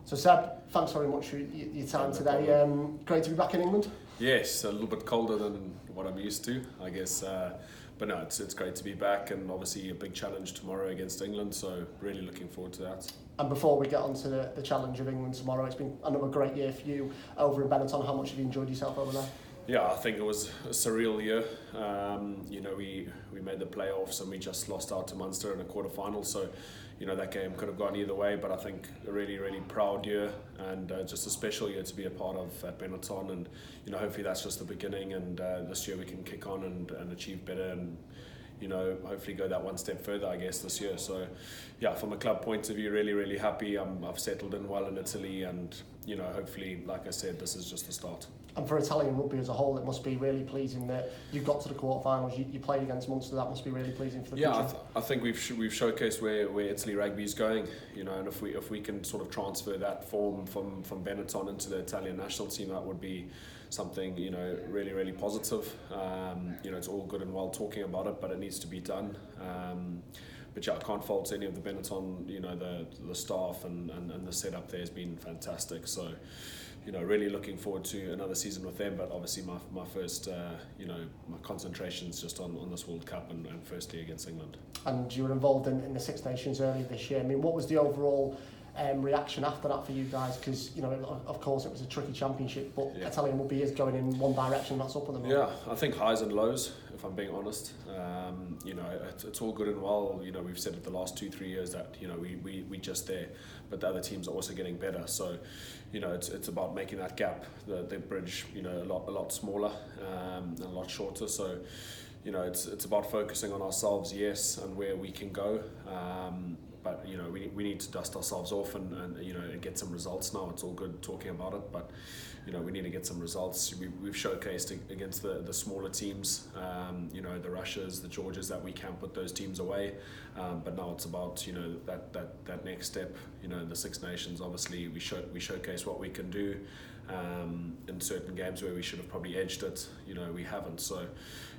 So Seb, thanks very much for your time today. Great to be back in England. Yes, a little bit colder than what I'm used to, I guess. But no, it's great to be back, and obviously a big challenge tomorrow against England, so really looking forward to that. And before we get on to the challenge of England tomorrow, it's been another great year for you over in Benetton. How much have you enjoyed yourself over there? Yeah, I think it was a surreal year. We made the playoffs and we just lost out to Munster in a quarter-final, so that game could have gone either way, but I think a really, really proud year and just a special year to be a part of at Benetton, and hopefully that's just the beginning, and this year we can kick on and achieve better and hopefully go that one step further, I guess, this year. So yeah, from a club point of view, really, really happy. I've settled in well in Italy, and hopefully, like I said, this is just the start. And for Italian rugby as a whole, it must be really pleasing that you got to the quarterfinals. You played against Munster. That must be really pleasing for the country. Yeah, I think we've showcased where Italy rugby is going. And if we can sort of transfer that form from Benetton into the Italian national team, that would be something really, really positive. It's all good and well talking about it, but it needs to be done. But yeah, I can't fault any of the Benetton, the staff and the setup there has been fantastic. So, really looking forward to another season with them. But obviously my first, my concentration is just on this World Cup and firstly against England. And you were involved in the Six Nations earlier this year. I mean, what was the overall reaction after that for you guys? Because of course it was a tricky championship, but yeah. Italian rugby is going in one direction, that's up at the moment. Yeah, I think highs and lows, if I'm being honest. It's all good and well. We've said it the last 2-3 years that we just there, but the other teams are also getting better. So it's about making that gap, the bridge, a lot smaller, and a lot shorter. So it's about focusing on ourselves, yes, and where we can go. But we need to dust ourselves off and get some results now. It's all good talking about it, but we need to get some results. We've showcased against the smaller teams, the Russias, the Georgias, that we can put those teams away. But now it's about that next step. The Six Nations. Obviously, we showcase what we can do in certain games where we should have probably edged it. We haven't. So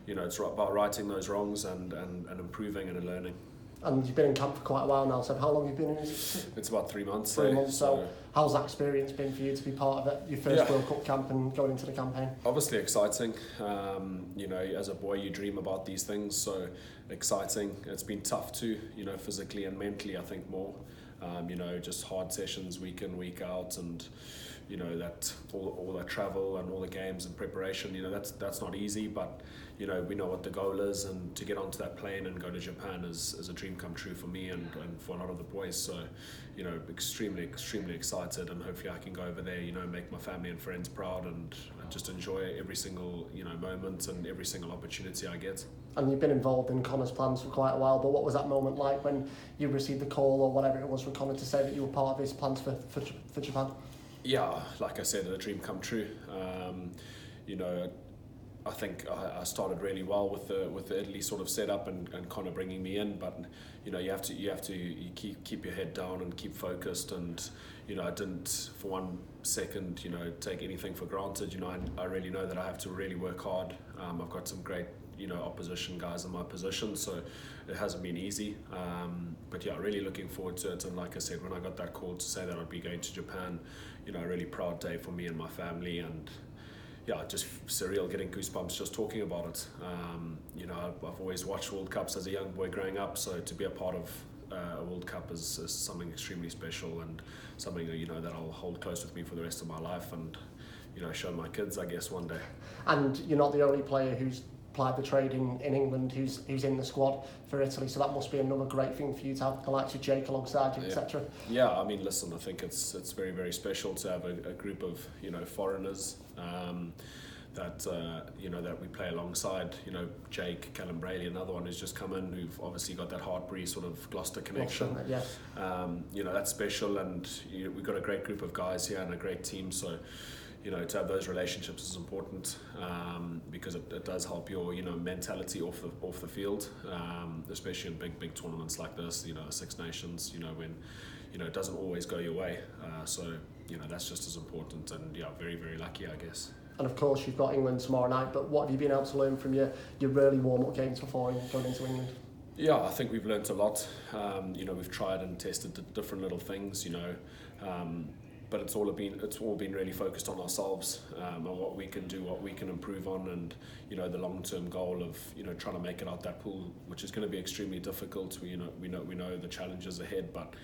it's about righting those wrongs and improving and learning. And you've been in camp for quite a while now, so how long have you been in? It's about 3 months. 3 months, so how's that experience been for you to be part of it, your first World Cup camp and going into the campaign? Obviously exciting. As a boy you dream about these things, so exciting. It's been tough too, physically and mentally, I think more. Just hard sessions week in, week out, and that all that travel and all the games and preparation, that's not easy, but we know what the goal is, and to get onto that plane and go to Japan is a dream come true for me and for a lot of the boys. So extremely excited, and hopefully I can go over there, make my family and friends proud, and just enjoy every single moment and every single opportunity I get. And you've been involved in Connor's plans for quite a while, but what was that moment like when you received the call or whatever it was from Connor to say that you were part of his plans for Japan? Yeah, like I said, a dream come true. I think I started really well with the Italy sort of setup and Connor bringing me in, but you have to keep your head down and keep focused, and I didn't for one second take anything for granted. I really know that I have to really work hard. I've got some great opposition guys in my position, so it hasn't been easy, but yeah, really looking forward to it. And like I said, when I got that call to say that I'd be going to Japan, a really proud day for me and my family, and yeah, just surreal, getting goosebumps just talking about it. I've always watched World Cups as a young boy growing up, so to be a part of a World Cup is something extremely special, and something that I'll hold close with me for the rest of my life, and show my kids, I guess, one day. And you're not the only player who's applied the trade in England who's in the squad for Italy, so that must be another great thing for you to have the likes of Jake alongside you, etc. Yeah, I mean, listen, I think it's very, very special to have a group of foreigners that we play alongside. Jake, Callum Braley, another one who's just come in, who've obviously got that Hartbury sort of Gloucester connection. Yes. That's special, and we've got a great group of guys here and a great team, so to have those relationships is important, because it does help your mentality off the field, especially in big tournaments like this, Six Nations, when it doesn't always go your way, so that's just as important, and yeah, very, very lucky, I guess. And of course you've got England tomorrow night, but what have you been able to learn from your really warm-up games before going into England? Yeah, I think we've learnt a lot. We've tried and tested different little things. but it's all been really focused on ourselves, and what we can do, what we can improve on, and the long-term goal of trying to make it out that pool, which is going to be extremely difficult. We know the challenges ahead, but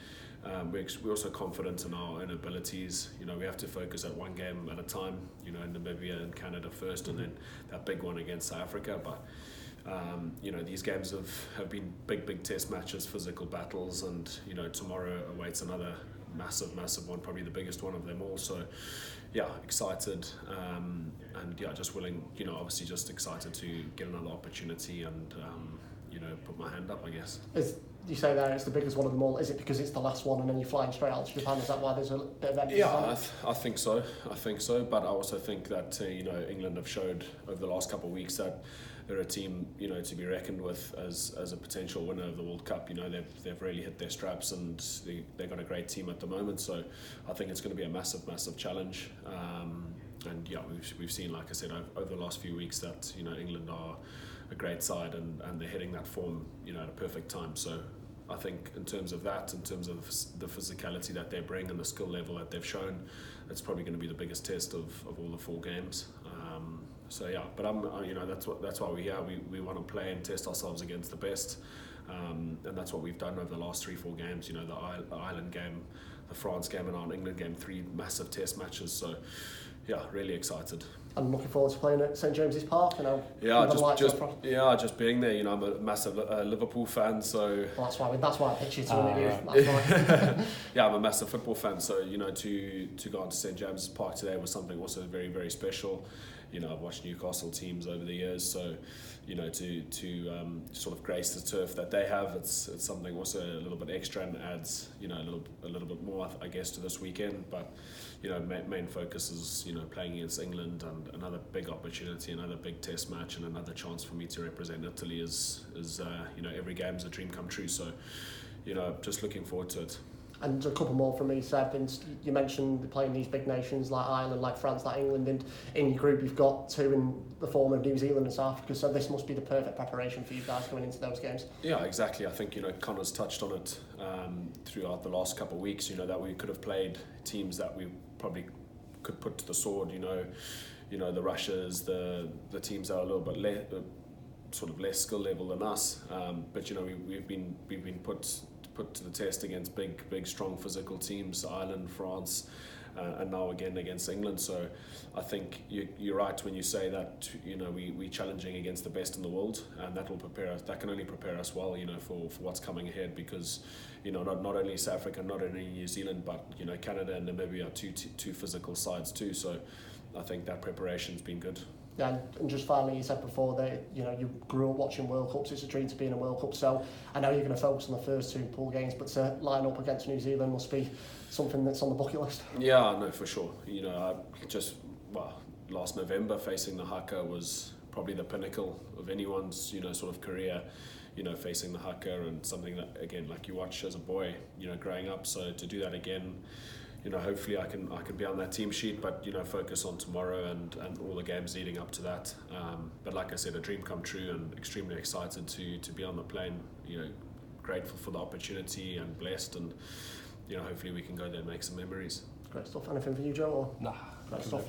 we're also confident in our own abilities. We have to focus at one game at a time. Namibia and Canada first, and then that big one against South Africa. But these games have been big test matches, physical battles, and tomorrow awaits another massive one, probably the biggest one of them all. So excited, and just willing, obviously just excited to get another opportunity and put my hand up, I guess. You say there it's the biggest one of them all. Is it because it's the last one and then you're flying straight out to Japan? Is that why there's a bit of emphasis on it? I think so. But I also think that England have showed over the last couple of weeks that they're a team to be reckoned with as a potential winner of the World Cup. They've really hit their straps, and they've got a great team at the moment. So I think it's going to be a massive challenge. And we've seen, like I said, over the last few weeks that England are a great side, and they're hitting that form at a perfect time. So I think in terms of the physicality that they bring and the skill level that they've shown, it's probably going to be the biggest test of all the 4 games. But that's why we're here. We want to play and test ourselves against the best, and that's what we've done over the last 3-4 games. The Ireland game, the France game, and our England game, 3 massive test matches. So really excited. I'm looking forward to playing at St James's Park. Just being there. I'm a massive Liverpool fan, so well, that's why I picked you to win it. That's why. I'm a massive football fan, so to go on to St James's Park today was something also very special. I've watched Newcastle teams over the years, so to sort of grace the turf that they have, it's something also a little bit extra, and adds a little bit more, I guess, to this weekend. But main focus is playing against England, and another big opportunity, another big test match, and another chance for me to represent Italy. Is every game is a dream come true. So just looking forward to it. And a couple more from me, Seb. And you mentioned playing these big nations like Ireland, like France, like England, and in your group you've got 2 in the form of New Zealand and South Africa. So this must be the perfect preparation for you guys going into those games. Yeah, exactly. I think Connor's touched on it throughout the last couple of weeks. That we could have played teams that we probably could put to the sword. The Russias, the teams that are a little bit less skill level than us. But we've been put to the test against big strong physical teams, Ireland, France, and now again against England. So I think you're right when you say that we're challenging against the best in the world, and that will prepare us. That can only prepare us well, for what's coming ahead, because not only South Africa, not only New Zealand, but Canada and Namibia are two physical sides too. So I think that preparation's been good. Yeah, and just finally, you said before that you grew up watching World Cups. It's a dream to be in a World Cup. So I know you're going to focus on the first 2 pool games, but to line up against New Zealand must be something that's on the bucket list. Yeah, no, for sure. Last November facing the haka was probably the pinnacle of anyone's sort of career. Facing the haka, and something that again, like you watch as a boy, growing up. So to do that again. Hopefully I can be on that team sheet, but focus on tomorrow and all the games leading up to that. But like I said, a dream come true, and extremely excited to be on the plane. Grateful for the opportunity and blessed, and hopefully we can go there and make some memories. Great stuff. Anything for you, Joe? Or? Nah. Great stuff.